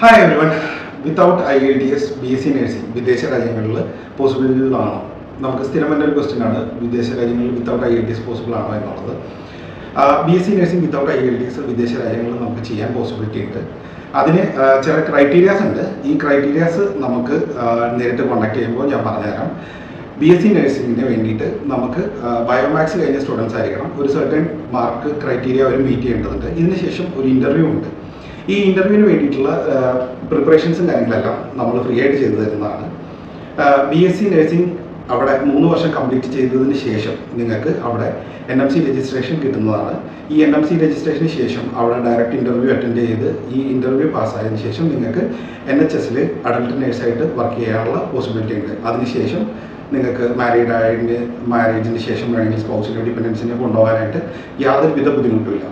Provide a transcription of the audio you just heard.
Hi everyone. Without IELTS BSc nursing വിദേശ രാജ്യങ്ങളിൽ possibilities ആണോ? നമുക്ക് സ്ഥിരമായ ഒരു ക്വസ്റ്റ്യൻ ആണ്, വിദേശ രാജ്യങ്ങളിൽ വിത്തൗട്ട് IELTS പോസിബിൾ ആണോ എന്നുള്ളത്. BSc നഴ്സിംഗ് വിത്തൗട്ട് IELTS വിദേശ രാജ്യങ്ങളിൽ നമുക്ക് ചെയ്യാൻ പോസിബിലിറ്റി ഉണ്ട്. അതിന് ചില ക്രൈറ്റീരിയാസ് ഉണ്ട്. ഈ ക്രൈറ്റീരിയാസ് നമുക്ക് നേരിട്ട് കോൺടാക്ട് ചെയ്യുമ്പോൾ ഞാൻ പറഞ്ഞുതരാം. BSc നഴ്സിംഗിന് വേണ്ടിയിട്ട് നമുക്ക് ബയോമാക്സ് കഴിഞ്ഞ സ്റ്റുഡൻസ് ആയിരിക്കണം. ഒരു സർട്ടൻ മാർക്ക് ക്രൈറ്റീരിയ അവർ മീറ്റ് ചെയ്യേണ്ടതുണ്ട്. ഇതിനുശേഷം ഒരു ഇൻ്റർവ്യൂ ഉണ്ട്. ഈ ഇൻ്റർവ്യൂവിന് വേണ്ടിയിട്ടുള്ള പ്രിപ്പറേഷൻസും കാര്യങ്ങളെല്ലാം നമ്മൾ ഫ്രീ ആയിട്ട് ചെയ്തു തരുന്നതാണ്. BSc നഴ്സിംഗ് അവിടെ 3 വർഷം കംപ്ലീറ്റ് ചെയ്തതിന് ശേഷം നിങ്ങൾക്ക് അവിടെ NMC രജിസ്ട്രേഷൻ കിട്ടുന്നതാണ്. ഈ NMC രജിസ്ട്രേഷന് ശേഷം അവിടെ ഡയറക്റ്റ് ഇൻ്റർവ്യൂ അറ്റൻഡ് ചെയ്ത് ഈ ഇൻ്റർവ്യൂ പാസ്സായതിനു ശേഷം നിങ്ങൾക്ക് NHS അഡൽട്ട് നേഴ്സായിട്ട് വർക്ക് ചെയ്യാനുള്ള പോസിബിലിറ്റി ഉണ്ട്. അതിനുശേഷം നിങ്ങൾക്ക് മാരേജിന് ശേഷം വേണമെങ്കിൽ സ്പൗസിൻ്റെ ഡിപ്പെൻഡൻസിനെ കൊണ്ടുപോകാനായിട്ട് യാതൊരുവിധ ബുദ്ധിമുട്ടുമില്ല.